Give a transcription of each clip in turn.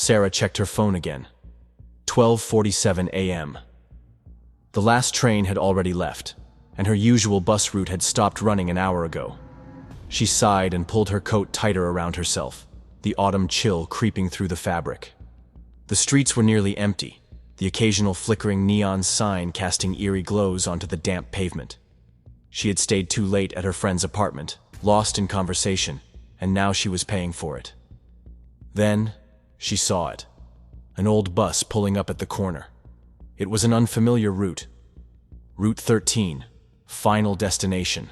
Sarah checked her phone again. 12:47 a.m. The last train had already left, and her usual bus route had stopped running an hour ago. She sighed and pulled her coat tighter around herself, the autumn chill creeping through the fabric. The streets were nearly empty, the occasional flickering neon sign casting eerie glows onto the damp pavement. She had stayed too late at her friend's apartment, lost in conversation, and now she was paying for it. Then, she saw it. An old bus pulling up at the corner. It was an unfamiliar route. Route 13, final destination.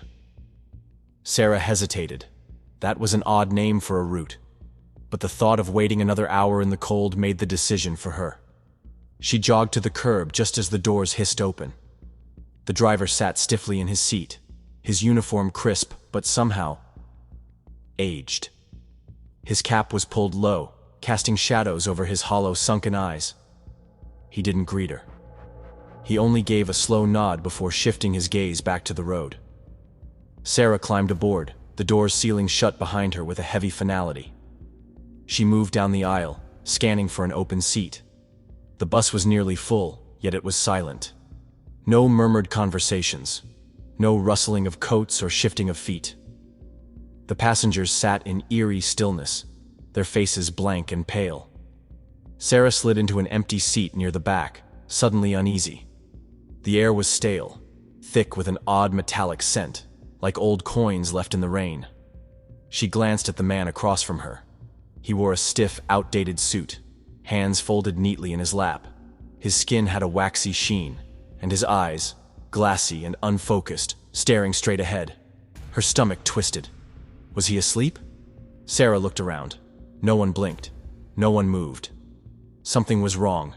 Sarah hesitated. That was an odd name for a route, but the thought of waiting another hour in the cold made the decision for her. She jogged to the curb just as the doors hissed open. The driver sat stiffly in his seat, his uniform crisp but somehow aged. His cap was pulled low, casting shadows over his hollow, sunken eyes. He didn't greet her. He only gave a slow nod before shifting his gaze back to the road. Sarah climbed aboard, the doors sealing shut behind her with a heavy finality. She moved down the aisle, scanning for an open seat. The bus was nearly full, yet it was silent. No murmured conversations, no rustling of coats or shifting of feet. The passengers sat in eerie stillness, their faces blank and pale. Sarah slid into an empty seat near the back, suddenly uneasy. The air was stale, thick with an odd metallic scent, like old coins left in the rain. She glanced at the man across from her. He wore a stiff, outdated suit, hands folded neatly in his lap. His skin had a waxy sheen, and his eyes, glassy and unfocused, staring straight ahead. Her stomach twisted. Was he asleep? Sarah looked around. No one blinked. No one moved. Something was wrong.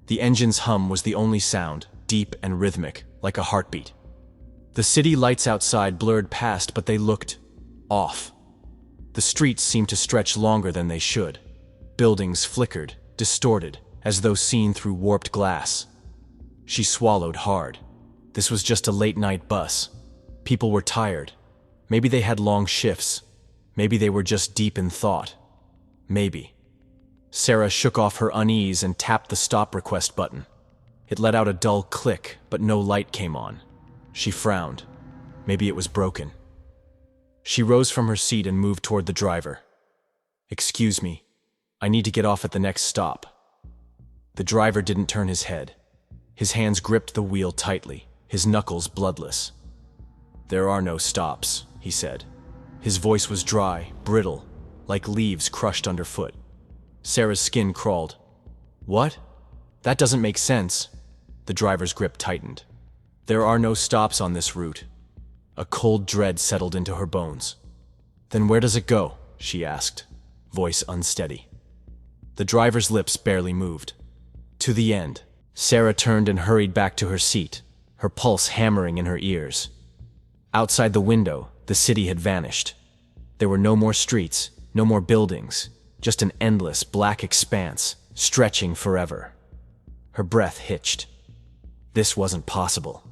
The engine's hum was the only sound, deep and rhythmic, like a heartbeat. The city lights outside blurred past, but they looked off. The streets seemed to stretch longer than they should. Buildings flickered, distorted, as though seen through warped glass. She swallowed hard. This was just a late-night bus. People were tired. Maybe they had long shifts. Maybe they were just deep in thought. Maybe. Sarah shook off her unease and tapped the stop request button. It let out a dull click, but no light came on. She frowned. Maybe it was broken. She rose from her seat and moved toward the driver. "Excuse me, I need to get off at the next stop." The driver didn't turn his head. His hands gripped the wheel tightly, his knuckles bloodless. "There are no stops," he said. His voice was dry, brittle, like leaves crushed underfoot. Sarah's skin crawled. "What? That doesn't make sense." The driver's grip tightened. "There are no stops on this route." A cold dread settled into her bones. "Then where does it go?" she asked, voice unsteady. The driver's lips barely moved. "To the end." Sarah turned and hurried back to her seat, her pulse hammering in her ears. Outside the window, the city had vanished. There were no more streets, no more buildings, just an endless black expanse, stretching forever. Her breath hitched. This wasn't possible.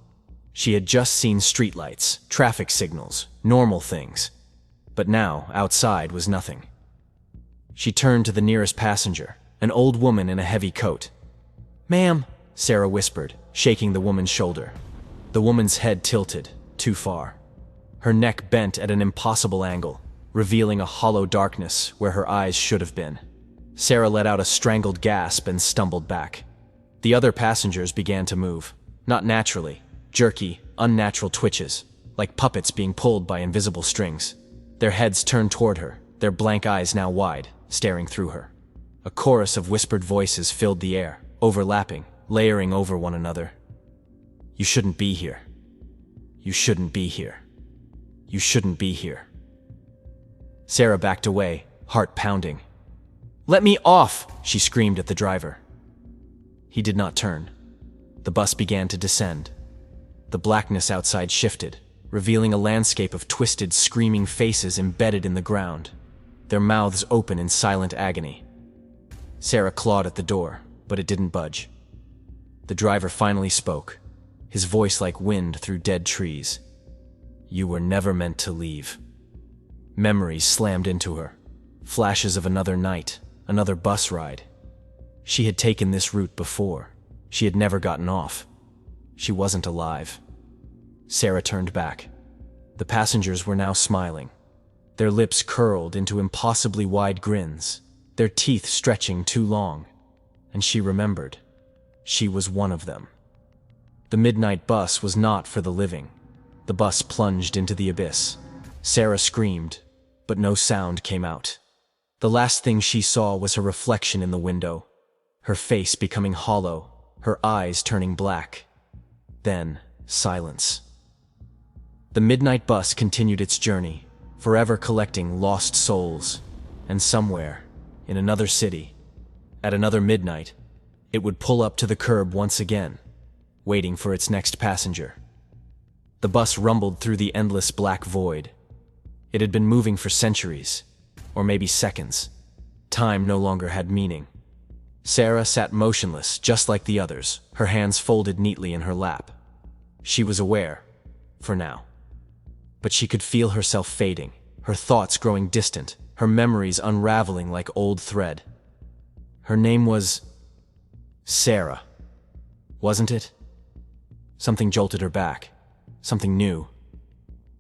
She had just seen streetlights, traffic signals, normal things. But now, outside was nothing. She turned to the nearest passenger, an old woman in a heavy coat. "Ma'am," Sarah whispered, shaking the woman's shoulder. The woman's head tilted, too far. Her neck bent at an impossible angle, revealing a hollow darkness where her eyes should have been. Sarah let out a strangled gasp and stumbled back. The other passengers began to move, not naturally, jerky, unnatural twitches, like puppets being pulled by invisible strings. Their heads turned toward her, their blank eyes now wide, staring through her. A chorus of whispered voices filled the air, overlapping, layering over one another. "You shouldn't be here. You shouldn't be here. You shouldn't be here." Sarah backed away, heart pounding. "Let me off!" she screamed at the driver. He did not turn. The bus began to descend. The blackness outside shifted, revealing a landscape of twisted, screaming faces embedded in the ground, their mouths open in silent agony. Sarah clawed at the door, but it didn't budge. The driver finally spoke, his voice like wind through dead trees. "You were never meant to leave." Memories slammed into her, flashes of another night, another bus ride, She had taken this route before. She had never gotten off. She wasn't alive. Sarah turned back. The passengers were now smiling. Their lips curled into impossibly wide grins, their teeth stretching too long. And she remembered. She was one of them. The midnight bus was not for the living. The bus plunged into the abyss. Sarah screamed, but no sound came out. The last thing she saw was her reflection in the window, her face becoming hollow, her eyes turning black. Then, silence. The midnight bus continued its journey, forever collecting lost souls, and somewhere, in another city, at another midnight, it would pull up to the curb once again, waiting for its next passenger. The bus rumbled through the endless black void. It had been moving for centuries, or maybe seconds. Time no longer had meaning. Sarah sat motionless, just like the others, her hands folded neatly in her lap. She was aware, for now. But she could feel herself fading, her thoughts growing distant, her memories unraveling like old thread. Her name was Sarah, wasn't it? Something jolted her back, something new.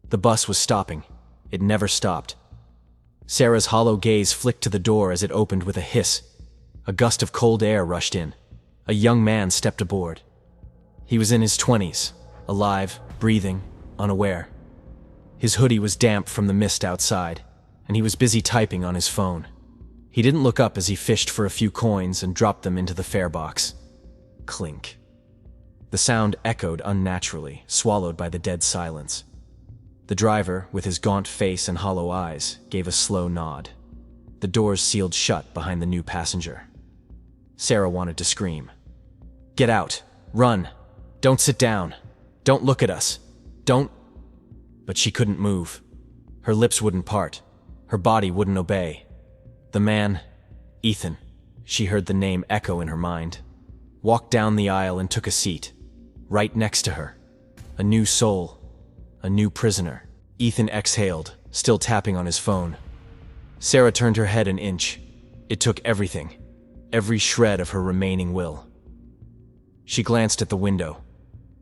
The bus was stopping. It never stopped. Sarah's hollow gaze flicked to the door as it opened with a hiss. A gust of cold air rushed in. A young man stepped aboard. He was in his 20s, alive, breathing, unaware. His hoodie was damp from the mist outside, and he was busy typing on his phone. He didn't look up as he fished for a few coins and dropped them into the fare box. Clink. The sound echoed unnaturally, swallowed by the dead silence. The driver, with his gaunt face and hollow eyes, gave a slow nod. The doors sealed shut behind the new passenger. Sarah wanted to scream. "Get out! Run! Don't sit down! Don't look at us! Don't—" But she couldn't move. Her lips wouldn't part. Her body wouldn't obey. The man, Ethan, she heard the name echo in her mind, walked down the aisle and took a seat, right next to her. A new soul, a new prisoner. Ethan exhaled, still tapping on his phone. Sarah turned her head an inch. It took everything, every shred of her remaining will. She glanced at the window.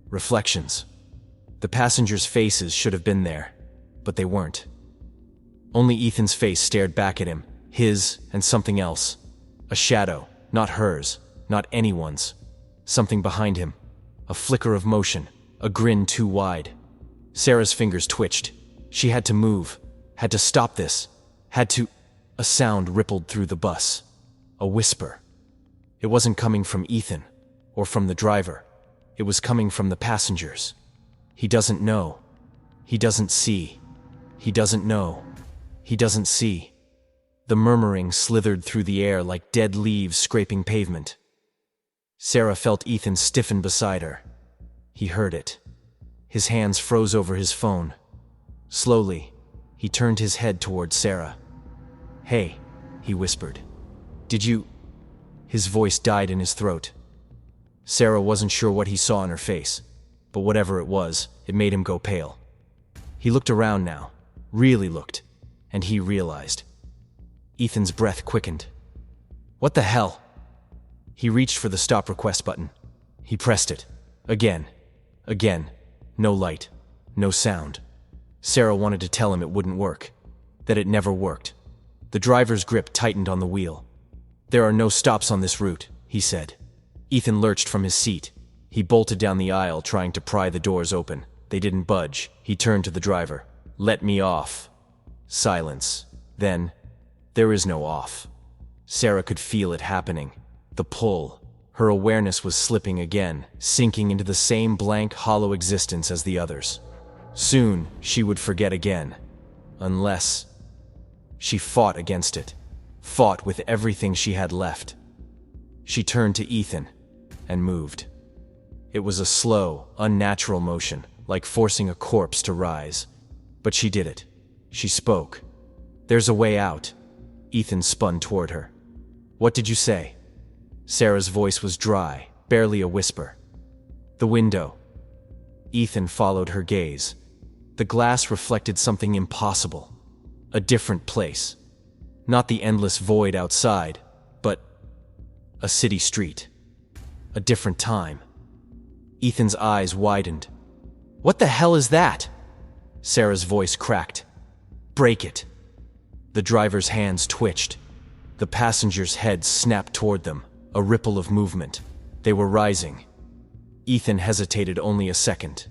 Reflections. The passengers' faces should have been there, but they weren't. Only Ethan's face stared back at him, his and something else. A shadow, not hers, not anyone's. Something behind him. A flicker of motion, a grin too wide. Sarah's fingers twitched. She had to move, had to stop this, had to— A sound rippled through the bus. A whisper. It wasn't coming from Ethan, or from the driver. It was coming from the passengers. He doesn't know. He doesn't see. He doesn't know. He doesn't see. The murmuring slithered through the air like dead leaves scraping pavement. Sarah felt Ethan stiffen beside her. He heard it. His hands froze over his phone. Slowly, he turned his head toward Sarah. "Hey," he whispered. "Did you—" His voice died in his throat. Sarah wasn't sure what he saw on her face, but whatever it was, it made him go pale. He looked around now, really looked, and he realized. Ethan's breath quickened. "What the hell?" He reached for the stop request button. He pressed it. Again. Again. No light. No sound. Sarah wanted to tell him it wouldn't work. That it never worked. The driver's grip tightened on the wheel. "There are no stops on this route," he said. Ethan lurched from his seat. He bolted down the aisle, trying to pry the doors open. They didn't budge. He turned to the driver. "Let me off." Silence. Then, "There is no off." Sarah could feel it happening. The pull. Her awareness was slipping again, sinking into the same blank, hollow existence as the others. Soon, she would forget again. Unless— She fought against it. Fought with everything she had left. She turned to Ethan and moved. It was a slow, unnatural motion, like forcing a corpse to rise. But she did it. She spoke. "There's a way out." Ethan spun toward her. "What did you say?" Sarah's voice was dry, barely a whisper. "The window." Ethan followed her gaze. The glass reflected something impossible. A different place. Not the endless void outside, but A city street. A different time. Ethan's eyes widened. "What the hell is that?" Sarah's voice cracked. "Break it." The driver's hands twitched. The passenger's heads snapped toward them, a ripple of movement. They were rising. Ethan hesitated only a second.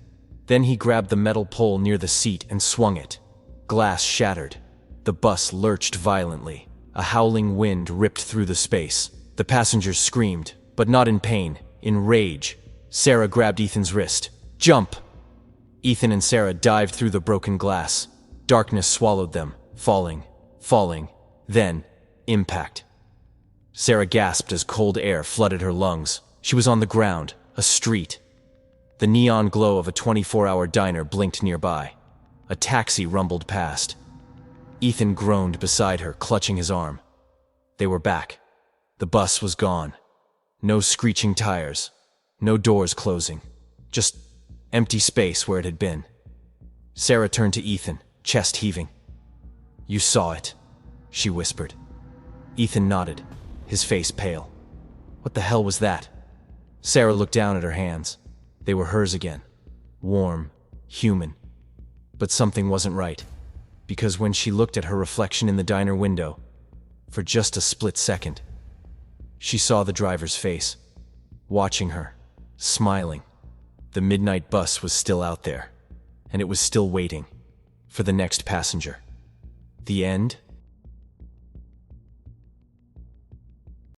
Then he grabbed the metal pole near the seat and swung it. Glass shattered. The bus lurched violently. A howling wind ripped through the space. The passengers screamed, but not in pain, in rage. Sarah grabbed Ethan's wrist. "Jump!" Ethan and Sarah dived through the broken glass. Darkness swallowed them, falling, then impact. Sarah gasped as cold air flooded her lungs. She was on the ground, a street. The neon glow of a 24-hour diner blinked nearby. A taxi rumbled past. Ethan groaned beside her, clutching his arm. They were back. The bus was gone. No screeching tires. No doors closing. Just empty space where it had been. Sarah turned to Ethan, chest heaving. "You saw it," she whispered. Ethan nodded, his face pale. What the hell was that? Sarah looked down at her hands. They were hers again. Warm, human. But something wasn't right. Because when she looked at her reflection in the diner window, for just a split second, she saw the driver's face, watching her, smiling. The midnight bus was still out there, and it was still waiting for the next passenger. The end?